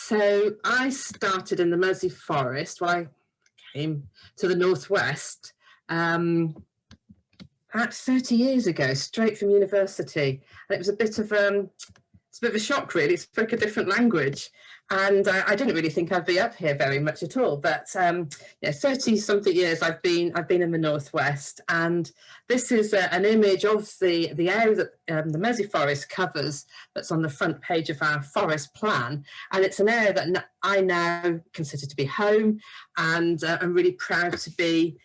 So I started in the Mersey Forest. Well, I came to the northwest about 30 years ago, straight from university. And it was a bit of it's a bit of a shock, really. It spoke a different language, and I didn't really think I'd be up here very much at all. But yeah, 30-something years I've been in the northwest, and this is an image of the area that the Mersey Forest covers. That's on the front page of our forest plan, and it's an area that I now consider to be home, and I'm really proud to be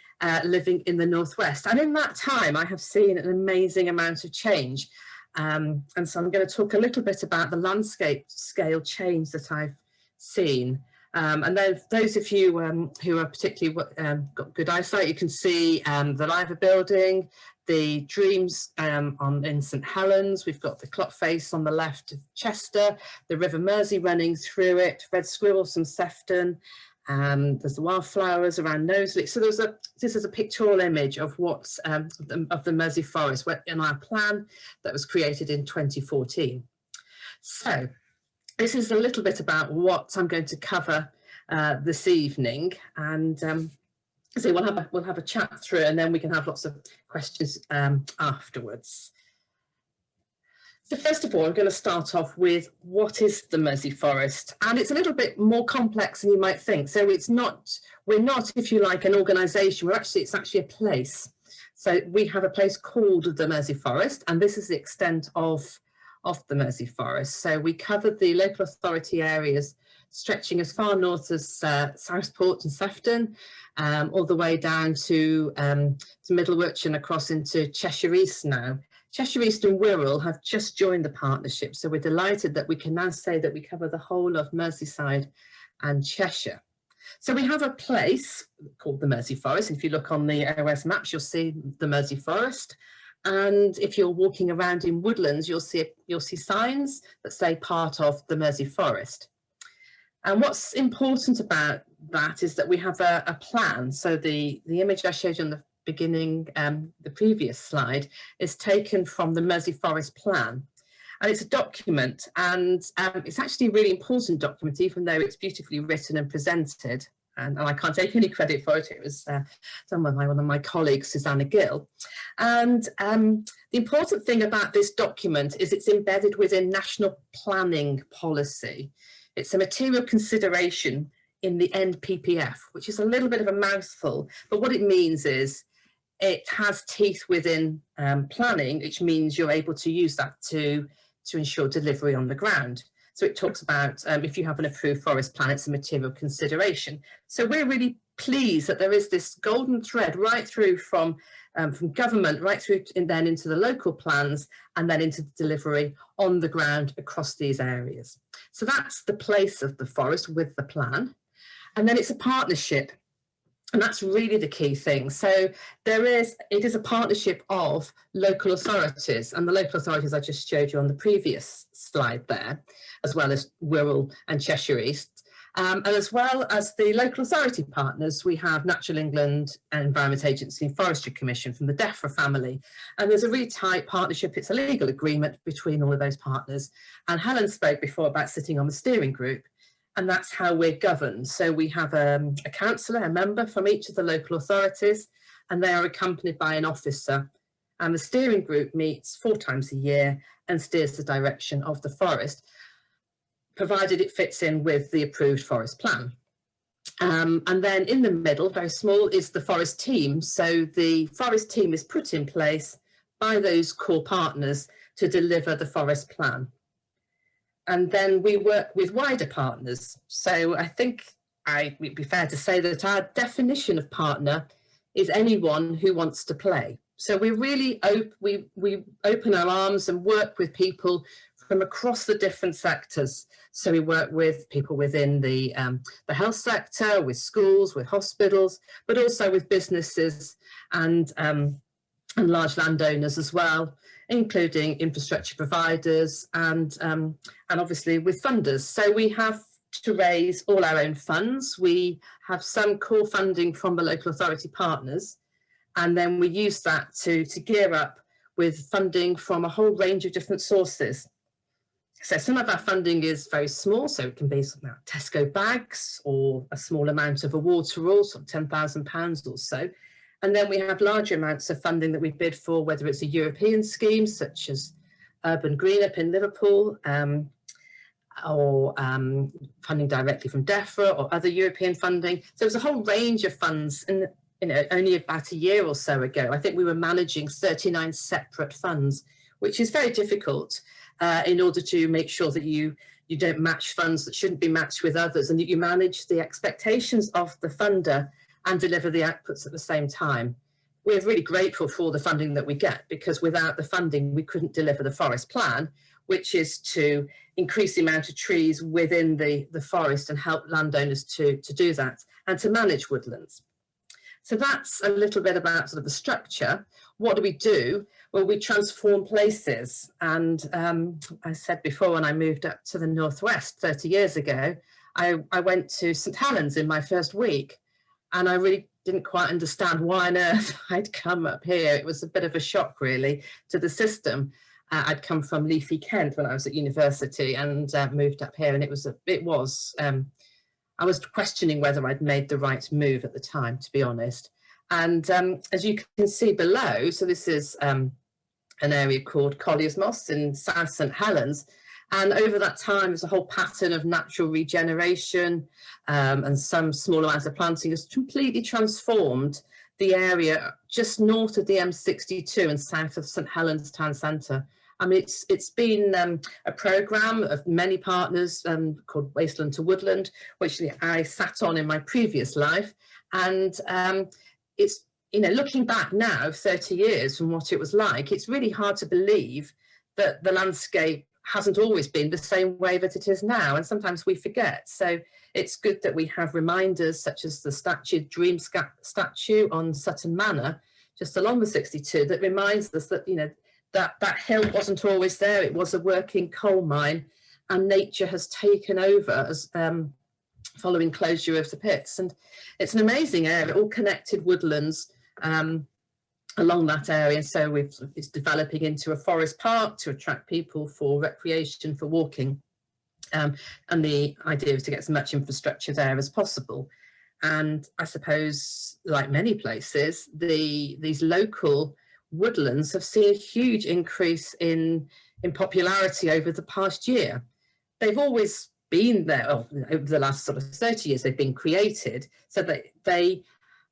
living in the northwest. And in that time, I have seen an amazing amount of change. And so I'm going to talk a little bit about the landscape scale change that I've seen. And then those of you who are particularly got good eyesight, you can see the Liver building, the Dreams in St Helens. We've got the clock face on the left of Chester, the River Mersey running through it, red squirrels from Sefton. There's the wildflowers around Knowsley. So this is a pictorial image of what's of the Mersey Forest in our plan that was created in 2014. So this is a little bit about what I'm going to cover this evening, and so we'll have a chat through, and then we can have lots of questions afterwards. So first of all, I'm going to start off with what is the Mersey Forest, and it's a little bit more complex than you might think. So we're not, if you like, an organisation. It's actually a place. So we have a place called the Mersey Forest, and this is the extent of the Mersey Forest. So we covered the local authority areas stretching as far north as Southport and Sefton, all the way down to Middlewich and across into Cheshire East now. Cheshire East and Wirral have just joined the partnership, so we're delighted that we can now say that we cover the whole of Merseyside and Cheshire. So we have a place called the Mersey Forest. If you look on the OS maps, you'll see the Mersey Forest. And if you're walking around in woodlands, you'll see signs that say part of the Mersey Forest. And what's important about that is that we have a plan. So the image I showed you on the beginning, the previous slide, is taken from the Mersey Forest plan. And it's a document, and it's actually a really important document, even though it's beautifully written and presented. And I can't take any credit for it. It was done by one of my colleagues, Susanna Gill. And the important thing about this document is it's embedded within national planning policy. It's a material consideration in the NPPF, which is a little bit of a mouthful, but what it means is it has teeth within planning, which means you're able to use that to ensure delivery on the ground. So it talks about if you have an approved forest plan, it's a material consideration. So we're really pleased that there is this golden thread right through from government, right through then into the local plans, and then into the delivery on the ground across these areas. So that's the place of the forest with the plan. And then it's a partnership. And that's really the key thing. So it is a partnership of local authorities, and the local authorities I just showed you on the previous slide there, as well as Wirral and Cheshire East. And as well as the local authority partners, we have Natural England and Environment Agency and Forestry Commission from the DEFRA family. And there's a really tight partnership. It's a legal agreement between all of those partners. And Helen spoke before about sitting on the steering group. And that's how we're governed. So we have a councillor, a member from each of the local authorities, and they are accompanied by an officer. And the steering group meets 4 times a year and steers the direction of the forest, provided it fits in with the approved forest plan. And then in the middle, very small, is the forest team. So the forest team is put in place by those core partners to deliver the forest plan. And then we work with wider partners. So I think it would be fair to say that our definition of partner is anyone who wants to play. So we really we open our arms and work with people from across the different sectors. So we work with people within the health sector, with schools, with hospitals, but also with businesses and large landowners as well, including infrastructure providers and obviously with funders. So we have to raise all our own funds. We have some core funding from the local authority partners, and then we use that to gear up with funding from a whole range of different sources. So some of our funding is very small, so it can be something like Tesco bags or a small amount of a water roll, sort of £10,000 or so. And then we have larger amounts of funding that we bid for, whether it's a European scheme such as Urban Green Up in Liverpool, or funding directly from DEFRA or other European funding. So there's a whole range of funds. And only about a year or so ago, I think we were managing 39 separate funds, which is very difficult in order to make sure that you don't match funds that shouldn't be matched with others, and that you manage the expectations of the funder and deliver the outputs at the same time. We're really grateful for all the funding that we get, because without the funding, we couldn't deliver the forest plan, which is to increase the amount of trees within the forest and help landowners to do that and to manage woodlands. So that's a little bit about sort of the structure. What do we do? Well, we transform places. And I said before, when I moved up to the Northwest 30 years ago, I went to St Helens in my first week, and I really didn't quite understand why on earth I'd come up here. It was a bit of a shock, really, to the system. I'd come from leafy Kent when I was at university and moved up here, and I was questioning whether I'd made the right move at the time, to be honest. And as you can see below, so this is an area called Collier's Moss in South St Helens. And over that time, there's a whole pattern of natural regeneration and some small amounts of planting has completely transformed the area just north of the M62 and south of St Helens town centre. I mean, it's been a programme of many partners called Wasteland to Woodland, which I sat on in my previous life. And it's, looking back now, 30 years from what it was like, it's really hard to believe that the landscape hasn't always been the same way that it is now. And sometimes we forget. So it's good that we have reminders such as the Dream statue on Sutton Manor, just along the 62, that reminds us that, that hill wasn't always there. It was a working coal mine, and nature has taken over as following closure of the pits. And it's an amazing area, all connected woodlands along that area. So it's developing into a forest park to attract people for recreation, for walking. And the idea is to get as much infrastructure there as possible. And I suppose, like many places, these local woodlands have seen a huge increase in popularity over the past year. They've always been there, over the last sort of 30 years they've been created, so that they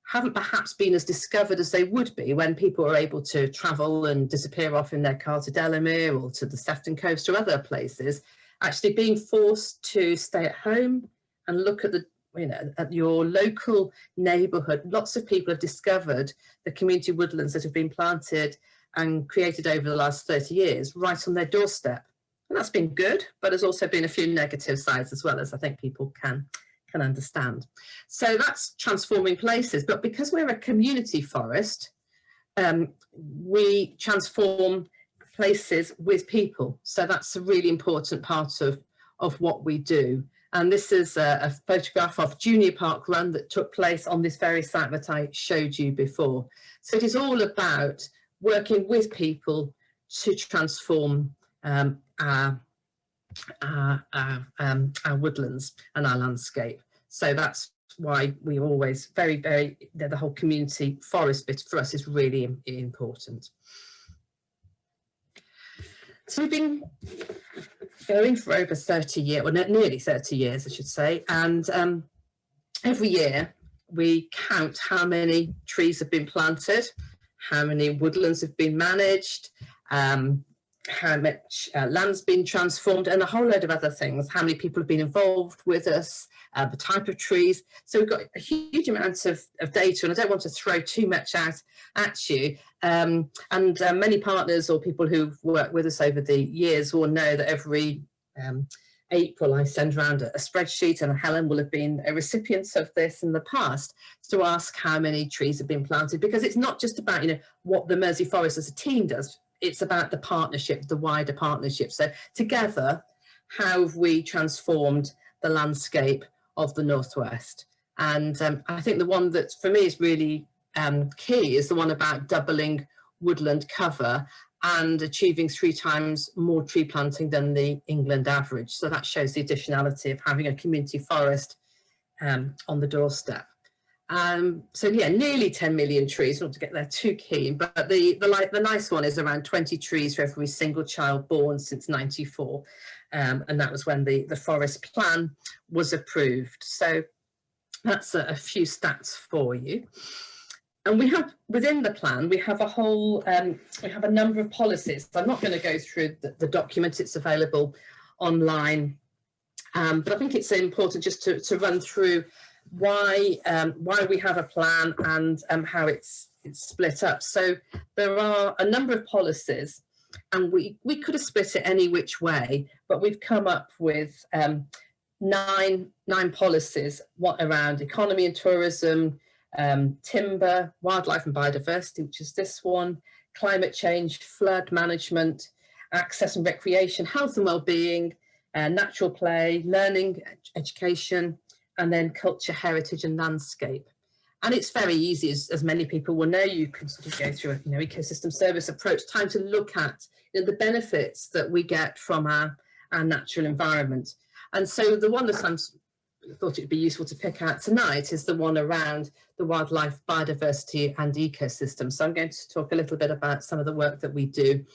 haven't perhaps been as discovered as they would be when people are able to travel and disappear off in their car to Delamere or to the Sefton Coast or other places, actually being forced to stay at home and look at at your local neighbourhood. Lots of people have discovered the community woodlands that have been planted and created over the last 30 years right on their doorstep. And that's been good, but there's also been a few negative sides as well, as I think people can understand. So that's transforming places. But because we're a community forest, we transform places with people. So that's a really important part of what we do. And this is a photograph of Junior Park Run that took place on this very site that I showed you before. So it is all about working with people to transform our woodlands and our landscape. So that's why we always the whole community forest bit for us is really important. So we've been going for over 30 years, or nearly 30 years, I should say. And every year we count how many trees have been planted, how many woodlands have been managed, how much land's been transformed, and a whole load of other things, how many people have been involved with us, the type of trees. So we've got a huge amount of data, and I don't want to throw too much out at you. Many partners or people who've worked with us over the years will know that every April I send around a spreadsheet, and Helen will have been a recipient of this in the past, to ask how many trees have been planted, because it's not just about what the Mersey Forest as a team does. It's about the partnership, the wider partnership. So together, how have we transformed the landscape of the Northwest? And I think the one that for me is really key is the one about doubling woodland cover and achieving 3 times more tree planting than the England average. So that shows the additionality of having a community forest on the doorstep. So yeah, nearly 10 million trees, not to get there too keen, but the nice one is around 20 trees for every single child born since 94. And that was when the forest plan was approved. So that's a few stats for you. And we have, within the plan, we have a whole, we have a number of policies. So I'm not going to go through the document, it's available online. But I think it's important just to run through why we have a plan and how it's split up. So there are a number of policies, and we could have split it any which way, but we've come up with nine policies around economy and tourism, timber, wildlife and biodiversity, which is this one, climate change, flood management, access and recreation, health and well-being, natural play, learning, education, and then culture, heritage and landscape. And it's very easy, as many people will know. You can sort of go through a ecosystem service approach, time to look at the benefits that we get from our natural environment. And so the one that I thought it'd be useful to pick out tonight is the one around the wildlife, biodiversity and ecosystem. So I'm going to talk a little bit about some of the work that we do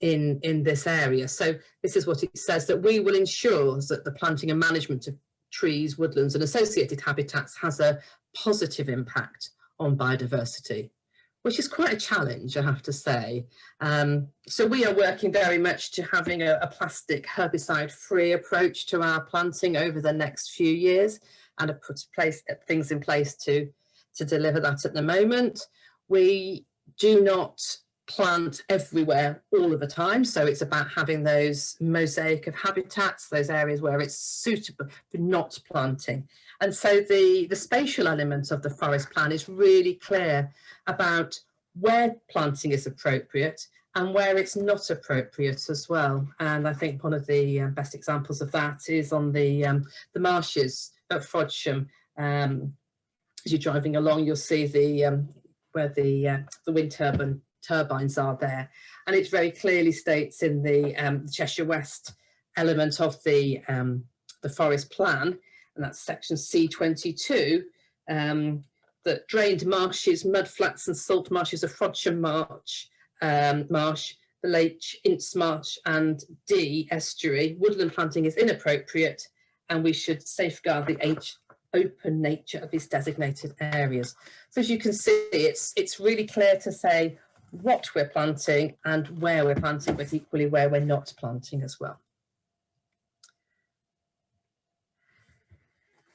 in this area. So this is what it says, that we will ensure that the planting and management of trees, woodlands and associated habitats has a positive impact on biodiversity, which is quite a challenge, I have to say. So we are working very much to having a plastic herbicide-free approach to our planting over the next few years, and have put things in place to deliver that at the moment. We do not plant everywhere all of the time, so it's about having those mosaic of habitats, those areas where it's suitable for not planting. And so the spatial element of the forest plan is really clear about where planting is appropriate and where it's not appropriate as well. And I think one of the best examples of that is on the marshes at Frodsham. As you're driving along, you'll see where the wind turbines are there, and it very clearly states in the Cheshire West element of the forest plan, and that's section C22, that drained marshes, mudflats and salt marshes of Frodsham Marsh, the Lake Ince Marsh and D estuary, woodland planting is inappropriate, and we should safeguard the open nature of these designated areas. So as you can see, it's really clear to say what we're planting and where we're planting, but equally where we're not planting as well.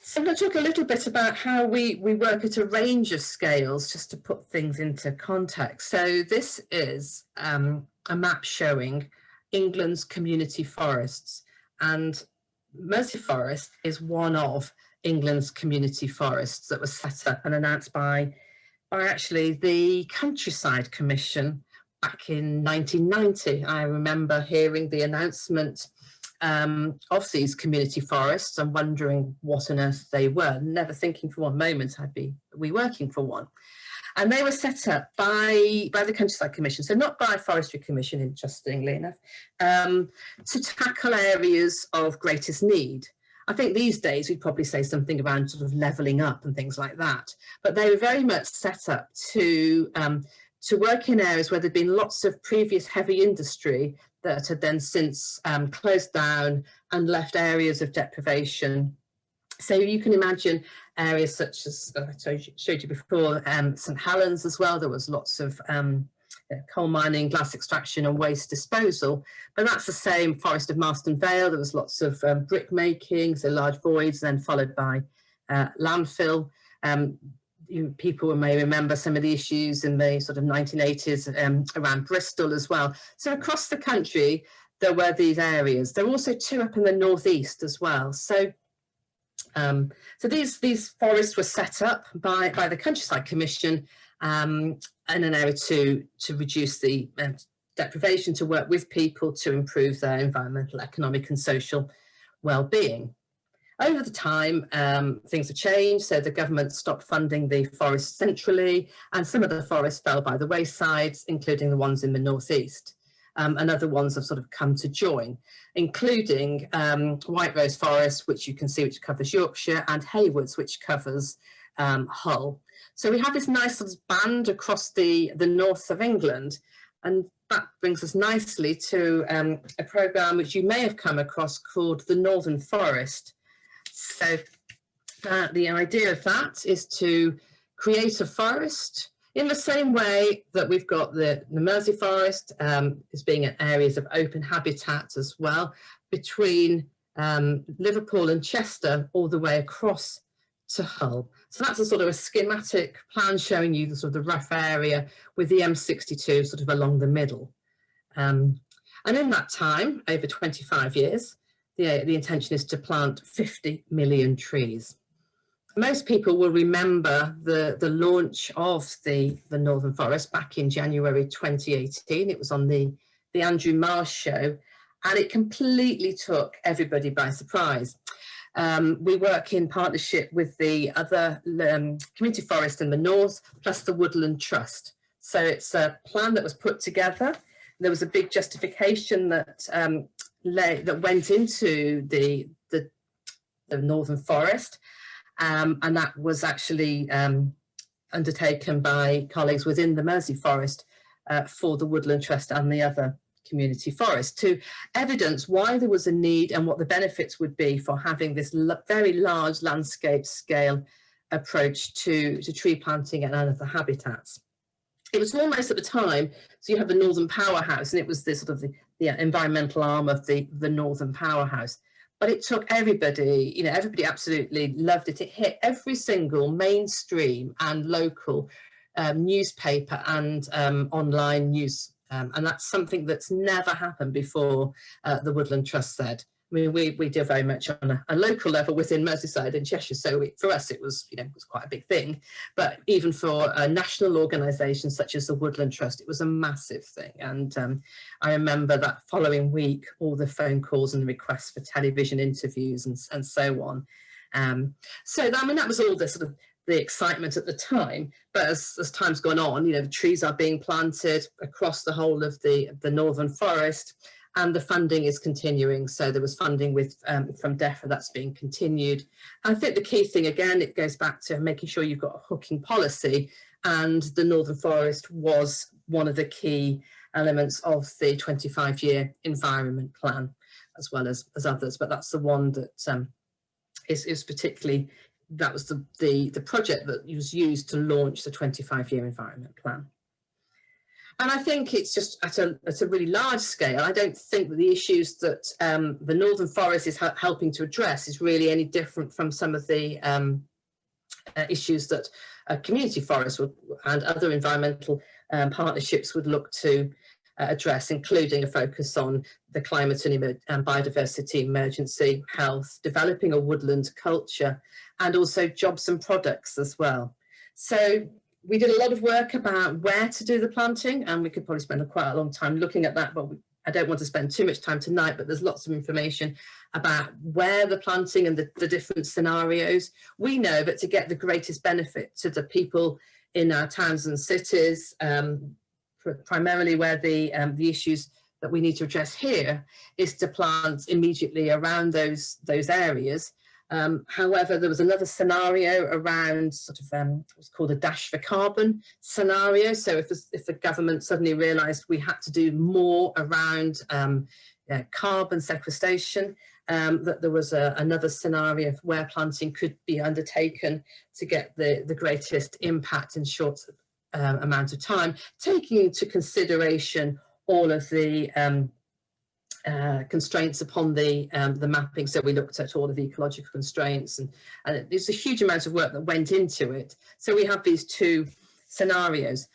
So I'm going to talk a little bit about how we work at a range of scales, just to put things into context. So this is a map showing England's community forests, and Mersey Forest is one of England's community forests that was set up and announced by actually the Countryside Commission back in 1990. I remember hearing the announcement of these community forests and wondering what on earth they were, never thinking for one moment I'd be working for one. And they were set up by the Countryside Commission, so not by Forestry Commission, interestingly enough, to tackle areas of greatest need. I think these days we'd probably say something around sort of levelling up and things like that. But they were very much set up to work in areas where there'd been lots of previous heavy industry that had then since closed down and left areas of deprivation. So you can imagine areas such as, I showed you before, St Helens as well. There was lots of coal mining, glass extraction and waste disposal. But that's the same Forest of Marston Vale. There was lots of brick making, so large voids, then followed by landfill. People may remember some of the issues in the sort of 1980s around Bristol as well. So across the country, there were these areas. There were also 2 up in the northeast as well. So these forests were set up by the Countryside Commission in an area to reduce the deprivation, to work with people to improve their environmental, economic and social well-being. Over the time, things have changed, so the government stopped funding the forests centrally, and some of the forests fell by the wayside, including the ones in the northeast. and other ones have sort of come to join, including White Rose Forest, which you can see, which covers Yorkshire, and Haywoods, which covers Hull. So we have this nice sort of band across the north of England, and that brings us nicely to a programme which you may have come across called the Northern Forest. So the idea of that is to create a forest in the same way that we've got the Mersey Forest as being in areas of open habitat as well, between Liverpool and Chester all the way across to Hull. So that's a sort of a schematic plan showing you the sort of the rough area with the M62 sort of along the middle. And in that time, over 25 years, the intention is to plant 50 million trees. Most people will remember the launch of the Northern Forest back in January 2018. It was on the Andrew Marsh show, and it completely took everybody by surprise. We work in partnership with the other community forest in the north, plus the Woodland Trust. So it's a plan that was put together. There was a big justification that went into the Northern Forest, and that was actually undertaken by colleagues within the Mersey Forest for the Woodland Trust and the other community forest, to evidence why there was a need and what the benefits would be for having this very large landscape scale approach to tree planting and other habitats. It was almost at the time, so you have the Northern Powerhouse, and it was this sort of the environmental arm of the Northern Powerhouse. But it took everybody, you know, everybody absolutely loved it. It hit every single mainstream and local newspaper and online news. And that's something that's never happened before, the Woodland Trust said. I mean, we deal very much on a local level within Merseyside and Cheshire, so for us it was, you know, it was quite a big thing. But even for national organisations such as the Woodland Trust, it was a massive thing. And I remember that following week, all the phone calls and the requests for television interviews and so on. So I mean, that was all the sort of the excitement at the time. But as time's gone on, you know, the trees are being planted across the whole of the Northern Forest, and the funding is continuing. So there was funding from DEFRA that's being continued. I think the key thing, again, it goes back to making sure you've got a hooking policy, and the Northern Forest was one of the key elements of the 25-year environment plan, as well as others. But that's the one that is particularly, that was the project that was used to launch the 25-year environment plan. And I think it's just at a really large scale. I don't think that the issues that the Northern Forest is helping to address is really any different from some of the issues that community forests and other environmental partnerships would look to address, including a focus on the climate and biodiversity emergency, health, developing a woodland culture, and also jobs and products as well. So we did a lot of work about where to do the planting, and we could probably spend quite a long time looking at that, but I don't want to spend too much time tonight, but there's lots of information about where the planting and the different scenarios. We know that to get the greatest benefit to the people in our towns and cities, primarily where the issues that we need to address here is to plant immediately around those areas. However, there was another scenario around sort of what's called a dash for carbon scenario. So if the government suddenly realised we had to do more around carbon sequestration, that there was another scenario where planting could be undertaken to get the greatest impact in short amount of time, taking into consideration all of the constraints upon the mapping. So we looked at all of the ecological constraints, and there's a huge amount of work that went into it. So we have these two scenarios.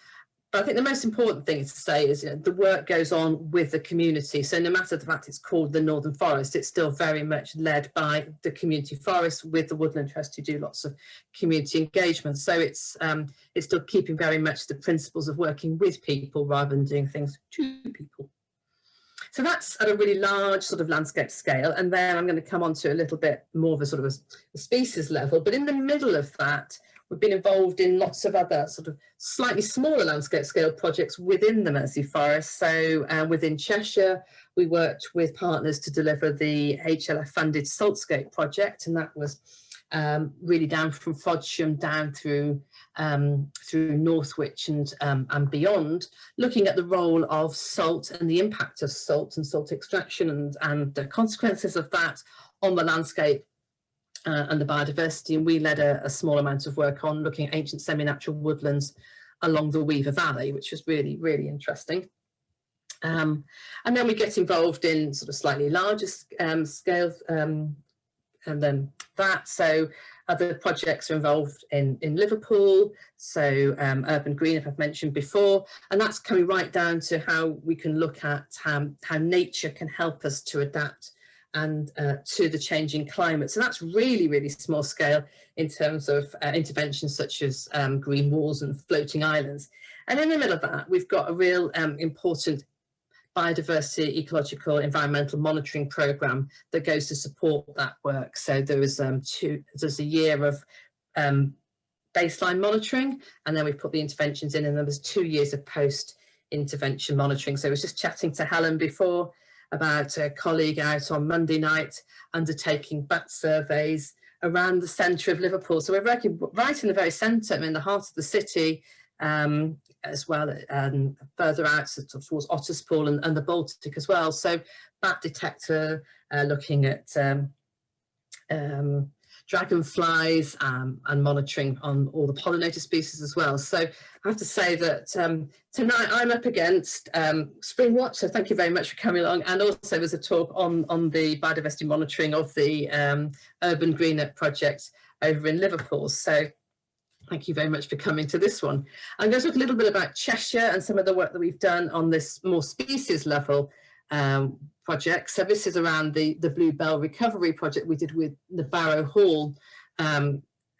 But I think the most important thing to say is, you know, the work goes on with the community. So no matter the fact it's called the Northern Forest, it's still very much led by the community forest with the Woodland Trust, who do lots of community engagement. So it's still keeping very much the principles of working with people rather than doing things to people. So that's at a really large sort of landscape scale. And then I'm going to come on to a little bit more of a sort of a species level. But in the middle of that, we've been involved in lots of other sort of slightly smaller landscape scale projects within the Mersey Forest. So within Cheshire, we worked with partners to deliver the HLF funded Saltscape project, and that was really down from Frodsham down through Northwich and beyond, looking at the role of salt and the impact of salt and salt extraction and the consequences of that on the landscape and the biodiversity. And we led a small amount of work on looking at ancient semi-natural woodlands along the Weaver Valley, which was really, really interesting. And then we get involved in sort of slightly larger scale and then that. So other projects are involved in Liverpool, so Urban Green, if I've mentioned before, and that's coming right down to how we can look at how nature can help us to adapt and to the changing climate. So that's really, really small scale in terms of interventions such as green walls and floating islands. And in the middle of that, we've got a real important biodiversity, ecological, environmental monitoring programme that goes to support that work. So there was there's a year of baseline monitoring, and then we put the interventions in, and there was 2 years of post-intervention monitoring. So I was just chatting to Helen before about a colleague out on Monday night undertaking bat surveys around the centre of Liverpool. So we're working right in the very centre, in the heart of the city, as well, further out towards Otterspool and the Baltic as well. So bat detector, looking at dragonflies and monitoring on all the pollinator species as well. So I have to say that tonight I'm up against Spring Watch, so thank you very much for coming along. And also there's a talk on the biodiversity monitoring of the Urban Green project over in Liverpool. So thank you very much for coming to this one. I'm going to talk a little bit about Cheshire and some of the work that we've done on this more species level project. So this is around the Bluebell recovery project we did with the Barrow Hall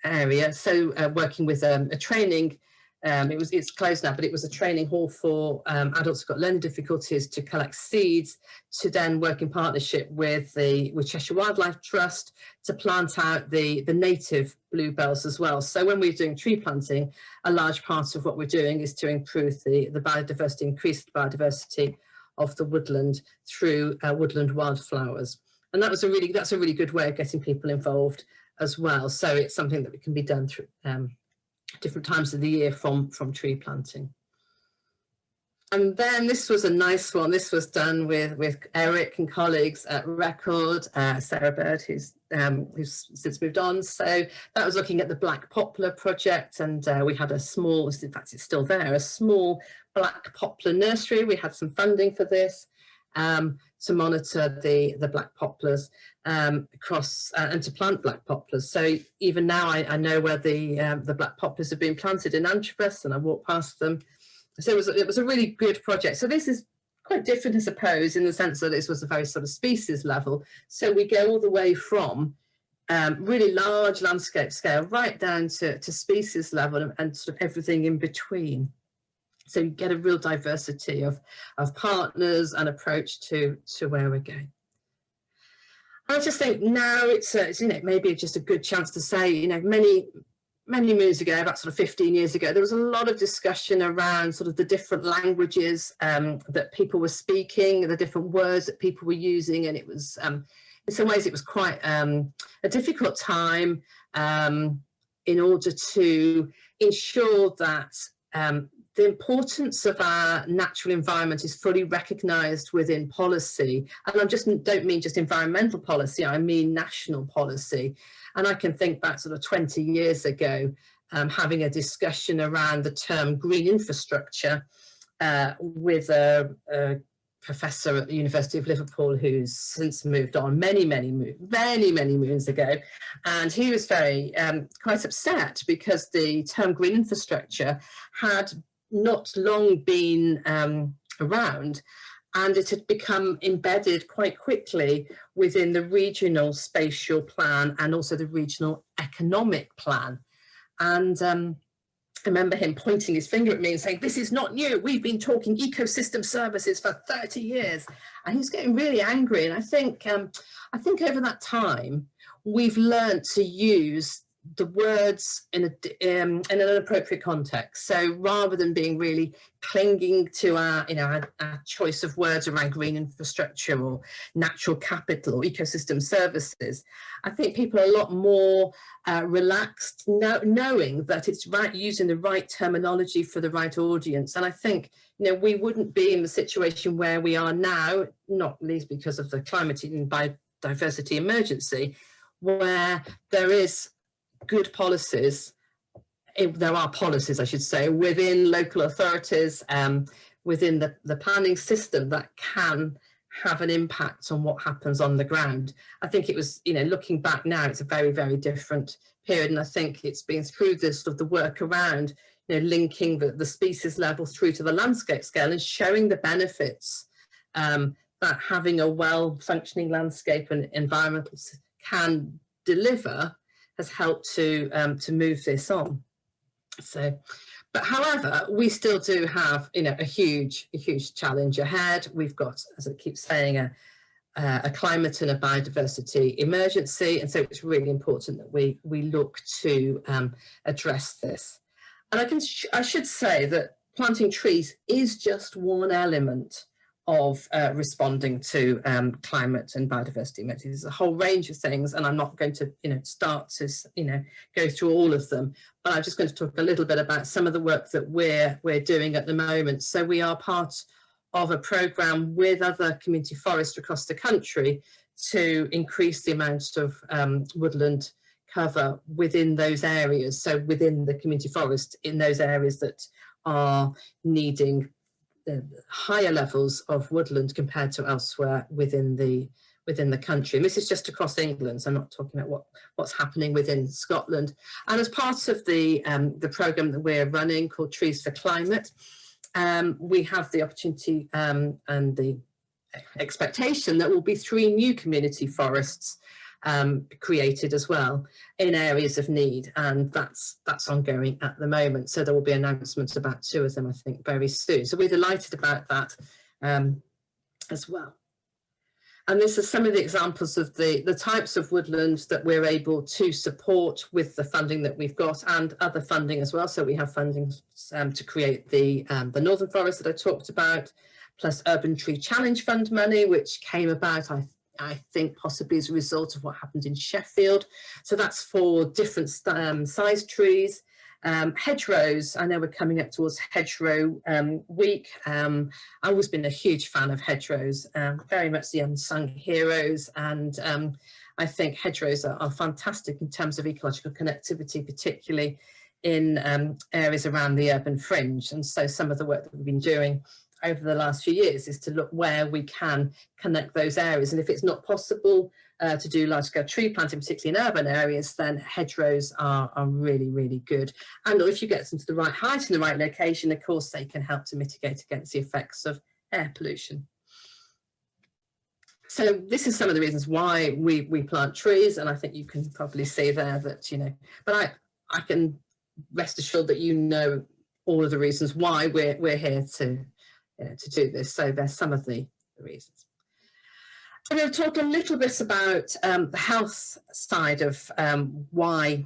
area. So working with a training, it's closed now, but it was a training hall for adults who've got learning difficulties to collect seeds, to then work in partnership with Cheshire Wildlife Trust to plant out the native bluebells as well. So when we're doing tree planting, a large part of what we're doing is to improve the biodiversity, increase the biodiversity of the woodland through woodland wildflowers. And that's a really good way of getting people involved as well. So it's something that can be done through different times of the year from tree planting. And then this was a nice one. This was done with Eric and colleagues at Record, Sarah Bird, who's since moved on. So that was looking at the Black Poplar project, and we had a small, in fact it's still there, a small Black Poplar nursery. We had some funding for this to monitor the black poplars across and to plant black poplars. So even now I know where the black poplars have been planted in Antwerp, and I walked past them. So it was a really good project. So this is quite different, I suppose, in the sense that this was a very sort of species level. So we go all the way from really large landscape scale right down to species level and sort of everything in between. So you get a real diversity of partners and approach to where we're going. I just think now it's maybe just a good chance to say, many moons ago, about sort of 15 years ago, there was a lot of discussion around sort of the different languages that people were speaking, the different words that people were using, and it was, in some ways, it was quite a difficult time in order to ensure that the importance of our natural environment is fully recognised within policy. And I don't mean just environmental policy, I mean national policy. And I can think back sort of 20 years ago, having a discussion around the term green infrastructure with a professor at the University of Liverpool who's since moved on many moons ago. And he was very quite upset because the term green infrastructure had not long been around, and it had become embedded quite quickly within the regional spatial plan and also the regional economic plan. And I remember him pointing his finger at me and saying, "This is not new. We've been talking ecosystem services for 30 years. And he was getting really angry. And I think over that time, we've learned to use the words in an appropriate context. So rather than being really clinging to our choice of words around green infrastructure or natural capital or ecosystem services, I think people are a lot more relaxed, knowing that it's right, using the right terminology for the right audience. And I think, we wouldn't be in the situation where we are now, not least because of the climate and biodiversity emergency, where there is good policies, there are policies, I should say, within local authorities, within the planning system that can have an impact on what happens on the ground. I think it was, looking back now, it's a very, very different period. And I think it's been through this sort of the work around, linking the species level through to the landscape scale and showing the benefits that having a well-functioning landscape and environmental can deliver, has helped to move this on. So, but however, we still do have, a huge challenge ahead. We've got, as I keep saying, a climate and a biodiversity emergency, and so it's really important that we look to address this. And I should say that planting trees is just one element of responding to climate and biodiversity emergencies. There's a whole range of things, and I'm not going to start to go through all of them, but I'm just going to talk a little bit about some of the work that we're doing at the moment. So we are part of a programme with other community forests across the country to increase the amount of woodland cover within those areas, so within the community forest, in those areas that are needing higher levels of woodland compared to elsewhere within the country. And this is just across England, so I'm not talking about what's happening within Scotland. And as part of the programme that we're running called Trees for Climate, we have the opportunity and the expectation that will be 3 new community forests created as well in areas of need, and that's ongoing at the moment. So there will be announcements about 2 of them, I think, very soon. So we're delighted about that as well. And this is some of the examples of the types of woodlands that we're able to support with the funding that we've got and other funding as well. So we have funding to create the Northern Forest that I talked about, plus Urban Tree Challenge Fund money, which came about, I think possibly as a result of what happened in Sheffield. So that's for different size trees. Hedgerows, I know we're coming up towards hedgerow week. I've always been a huge fan of hedgerows, very much the unsung heroes. And I think hedgerows are fantastic in terms of ecological connectivity, particularly in areas around the urban fringe. And so some of the work that we've been doing over the last few years is to look where we can connect those areas. And if it's not possible to do large-scale tree planting, particularly in urban areas, then hedgerows are really, really good. And if you get them to the right height in the right location, of course, they can help to mitigate against the effects of air pollution. So this is some of the reasons why we plant trees, and I think you can probably see there that, but I can rest assured that all of the reasons why we're here to do this. So there's some of the reasons. I'm going to talk a little bit about the health side of why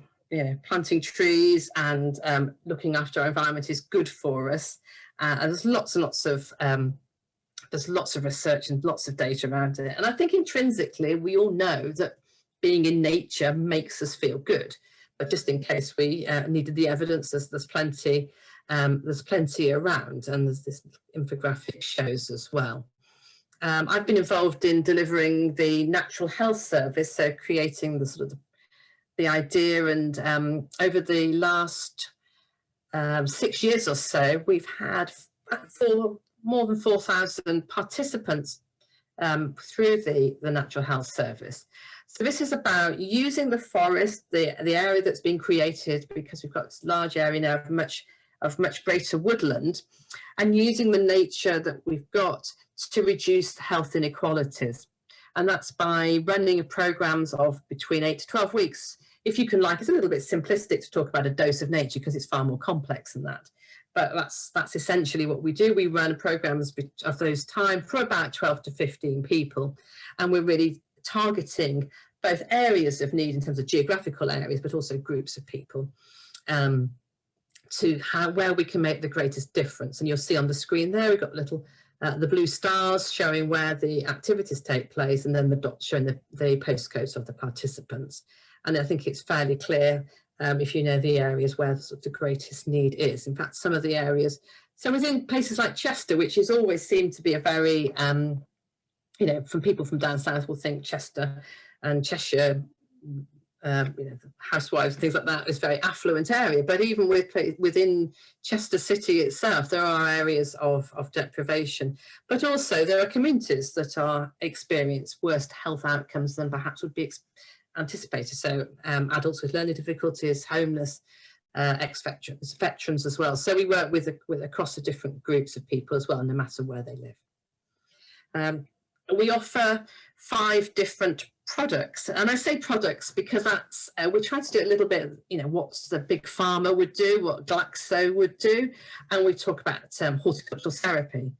planting trees and looking after our environment is good for us. And there's lots and lots of research and lots of data around it. And I think intrinsically we all know that being in nature makes us feel good. But just in case we needed the evidence, there's plenty around, and there's this infographic shows as well. I've been involved in delivering the Natural Health Service, so creating the sort of the idea, and over the last 6 years or so, we've had more than 4,000 participants through the Natural Health Service. So this is about using the forest, the area that's been created, because we've got this large area now of much greater woodland, and using the nature that we've got to reduce health inequalities. And that's by running programs of between 8 to 12 weeks. If you can, it's a little bit simplistic to talk about a dose of nature because it's far more complex than that. But that's essentially what we do. We run programs of those time for about 12 to 15 people. And we're really targeting both areas of need in terms of geographical areas, but also groups of people, to where we can make the greatest difference. And you'll see on the screen there, we've got little the blue stars showing where the activities take place, and then the dots showing the postcodes of the participants. And I think it's fairly clear if you know the areas where sort of the greatest need is. In fact, some of the areas, so within places like Chester, which is always seemed to be a very, you know, from people from down south will think Chester and Cheshire, you know, housewives and things like that is a very affluent area. But even within Chester city itself, there are areas of deprivation. But also there are communities that are experience worse health outcomes than perhaps would be anticipated. So adults with learning difficulties, homeless, ex-veterans, veterans as well. So we work with across the different groups of people as well, no matter where they live. We offer 5 different products, and I say products because that's we're trying to do a little bit, you know, what the big pharma would do, what Glaxo would do, and we talk about horticultural therapy,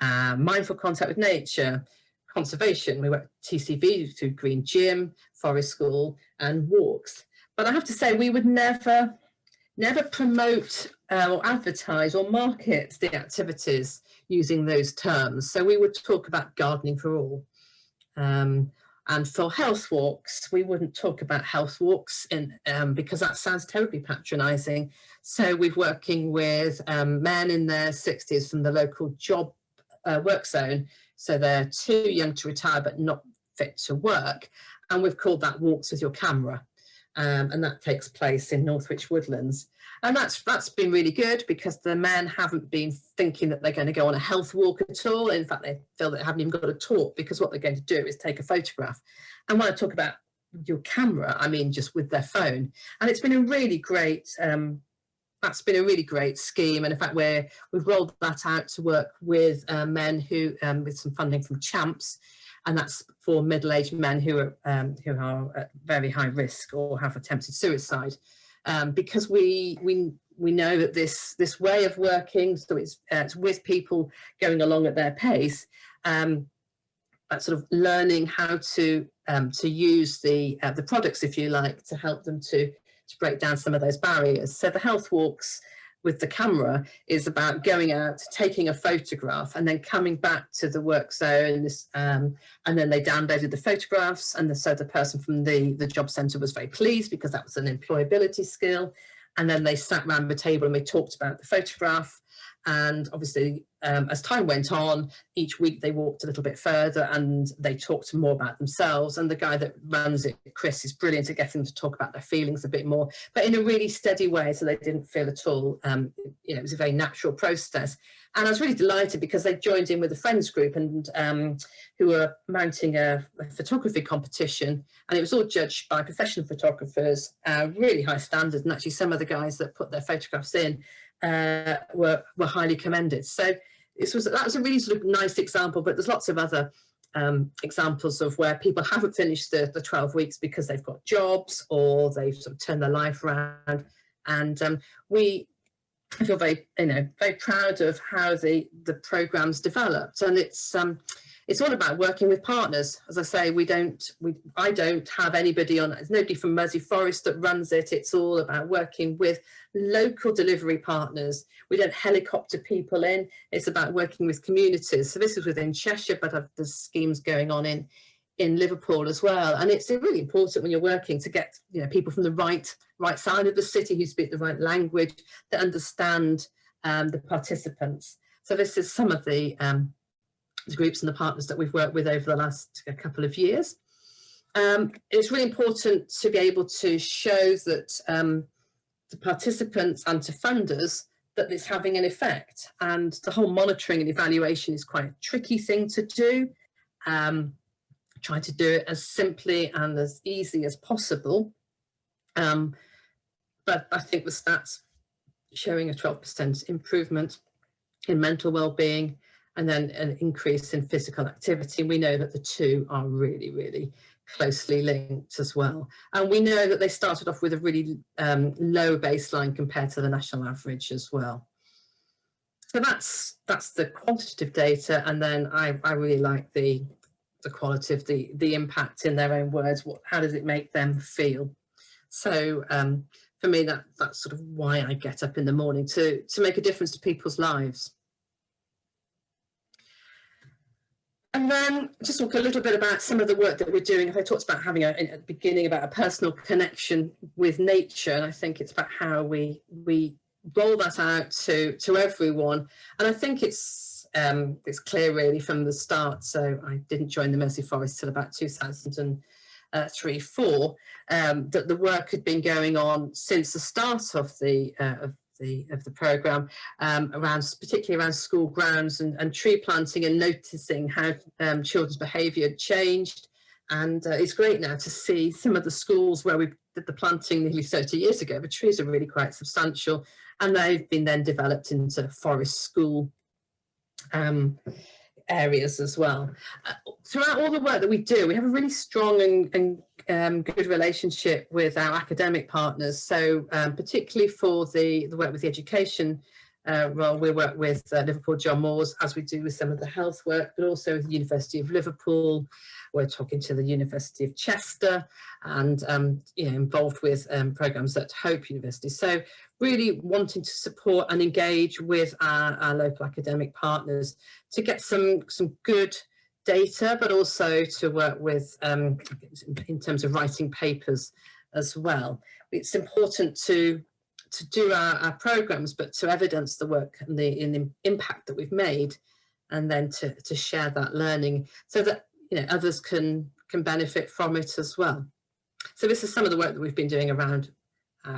mindful contact with nature, conservation. We work with TCV through Green Gym, Forest School, and walks. But I have to say, we would never promote or advertise or market the activities using those terms. So we would talk about gardening for all. And for health walks, we wouldn't talk about health walks because that sounds terribly patronising. So we're working with men in their 60s from the local job work zone. So they're too young to retire but not fit to work. And we've called that Walks with Your Camera. And that takes place in Northwich Woodlands. And that's been really good because the men haven't been thinking that they're going to go on a health walk at all. In fact, they feel they haven't even got to talk because what they're going to do is take a photograph. And when I talk about your camera, I mean just with their phone. And it's been a really great, that's been a really great scheme. And in fact, we've rolled that out to work with men who, with some funding from Champs, and that's for middle-aged men who are at very high risk or have attempted suicide, because we know that this way of working, so it's with people going along at their pace, sort of learning how to use the products, if you like, to help them to break down some of those barriers. So the health walks with the camera is about going out, taking a photograph, and then coming back to the work zone. And then they downloaded the photographs, and so the person from the job centre was very pleased because that was an employability skill. And then they sat around the table and we talked about the photograph. And obviously, as time went on, each week they walked a little bit further and they talked more about themselves. And the guy that runs it, Chris, is brilliant at getting them to talk about their feelings a bit more, but in a really steady way, so they didn't feel at all, you know, it was a very natural process. And I was really delighted because they joined in with a friends group and who were mounting a photography competition, and it was all judged by professional photographers, really high standard. And actually some of the guys that put their photographs in were highly commended. So that was a really sort of nice example, but there's lots of other examples of where people haven't finished the 12 weeks because they've got jobs or they've sort of turned their life around. And I feel very proud of how the program's developed. And it's all about working with partners. As I say, I don't have anybody on, there's nobody from Mersey Forest that runs it. It's all about working with local delivery partners. We don't helicopter people in. It's about working with communities. So this is within Cheshire, but there's schemes going on in Liverpool as well. And it's really important when you're working to get people from the right side of the city who speak the right language, that understand the participants. So this is some of the groups and the partners that we've worked with over the last couple of years. It's really important to be able to show that the participants and to funders that it's having an effect. And the whole monitoring and evaluation is quite a tricky thing to do. Try to do it as simply and as easy as possible. But I think the stats showing a 12% improvement in mental well-being and then an increase in physical activity. We know that the two are really, really closely linked as well. And we know that they started off with a really low baseline compared to the national average as well. So that's the quantitative data. And then I really like the the quality of the impact in their own words. How does it make them feel? So for me, that's sort of why I get up in the morning, to make a difference to people's lives. And then just talk a little bit about some of the work that we're doing. I talked about having at the beginning about a personal connection with nature, and I think it's about how we roll that out to everyone. And I think it's clear really from the start. So I didn't join the Mersey Forest till about 2003-04, that the work had been going on since the start of the programme, particularly around school grounds and tree planting, and noticing how children's behaviour had changed. And it's great now to see some of the schools where we did the planting nearly 30 years ago. The trees are really quite substantial, and they've been then developed into forest school areas as well. Throughout all the work that we do, we have a really strong and good relationship with our academic partners. So particularly for the work with the education role, we work with Liverpool John Moores, as we do with some of the health work, but also with the University of Liverpool. We're talking to the University of Chester, and involved with programmes at Hope University. So really wanting to support and engage with our local academic partners to get some good data, but also to work with in terms of writing papers as well. It's important to do our programmes, but to evidence the work and the impact that we've made, and then to share that learning so that others can benefit from it as well. So this is some of the work that we've been doing around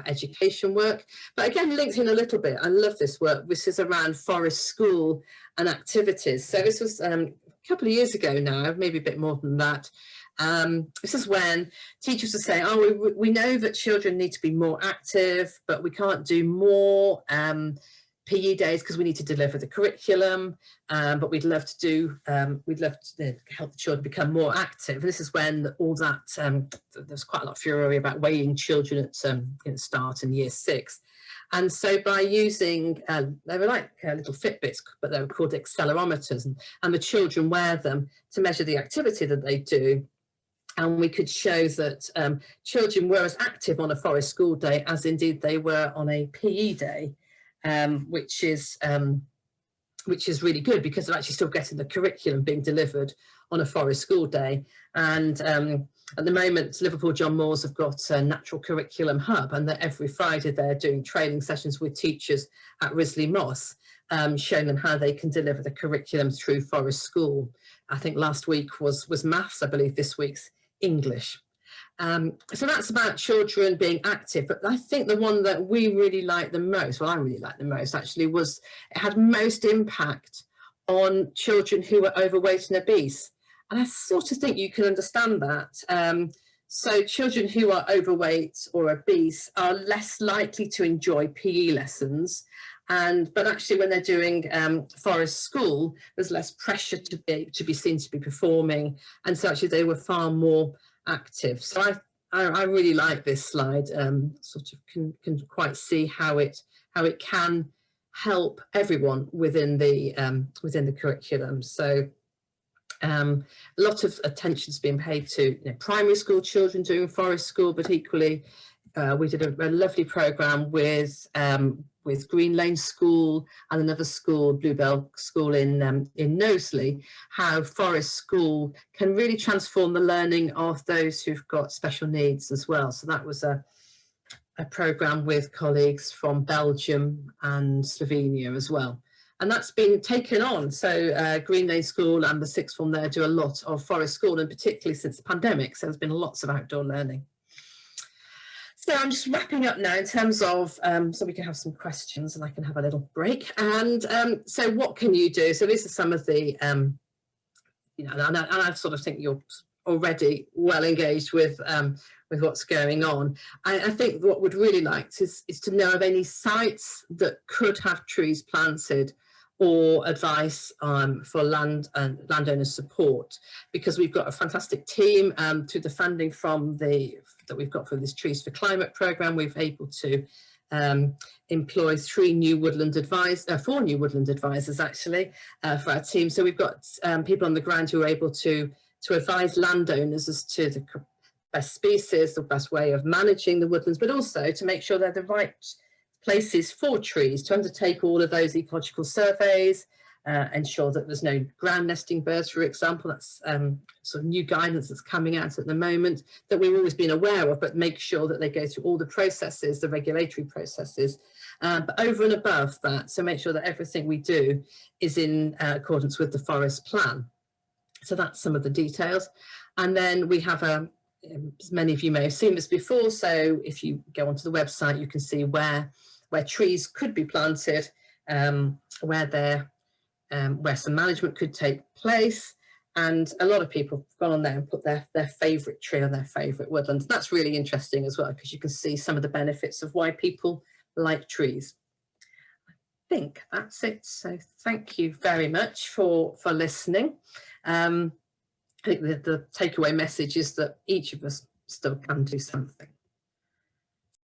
education work, but again linked in a little bit. I love this work. This is around forest school and activities. So this was a couple of years ago now, maybe a bit more than that. This is when teachers are saying, oh, we know that children need to be more active, but we can't do more PE days because we need to deliver the curriculum, but we'd love to help the children become more active. And this is when all that, there's quite a lot of fury about weighing children at start in year 6. And so by using, they were like little Fitbits, but they were called accelerometers, and the children wear them to measure the activity that they do. And we could show that children were as active on a forest school day as indeed they were on a PE day, which is really good, because they're actually still getting the curriculum being delivered on a forest school day. And at the moment, Liverpool John Moores have got a natural curriculum hub, and that every Friday they're doing training sessions with teachers at Risley Moss, showing them how they can deliver the curriculum through forest school. I think last week was maths, I believe this week's English. So that's about children being active, but I think the one that we really like the most, well, I really like the most actually, was it had most impact on children who were overweight and obese. And I sort of think you can understand that. So children who are overweight or obese are less likely to enjoy PE lessons, but actually when they're doing forest school, there's less pressure to be seen to be performing, and so actually they were far more active. So I really like this slide. Sort of can quite see how it can help everyone within the curriculum. So a lot of attention's being paid to primary school children doing forest school, but equally we did a lovely programme with Green Lane School and another school, Bluebell School in Knowsley, how forest school can really transform the learning of those who've got special needs as well. So that was a programme with colleagues from Belgium and Slovenia as well. And that's been taken on. So Green Lane School and the sixth form there do a lot of forest school, and particularly since the pandemic, so there's been lots of outdoor learning. So I'm just wrapping up now in terms of, so we can have some questions and I can have a little break. And so what can you do? So these are some of the, and I sort of think you're already well engaged with what's going on. I think what we'd really like is to know of any sites that could have trees planted, or advice for landowner support, because we've got a fantastic team through the funding that we've got for this Trees for Climate programme. We've able to employ 4 new woodland advisors actually for our team. So we've got people on the ground who are able to to advise landowners as to the best species, the best way of managing the woodlands, but also to make sure they're the right places for trees, to undertake all of those ecological surveys, ensure that there's no ground nesting birds, for example. That's sort of new guidance that's coming out at the moment that we've always been aware of, but make sure that they go through all the processes, the regulatory processes, but over and above that, so make sure that everything we do is in accordance with the forest plan. So that's some of the details. And then we have as many of you may have seen this before, so if you go onto the website, you can see where trees could be planted, where some management could take place. And a lot of people have gone on there and put their favourite tree on their favourite woodland. That's really interesting as well, because you can see some of the benefits of why people like trees. I think that's it. So thank you very much for listening. I think the takeaway message is that each of us still can do something.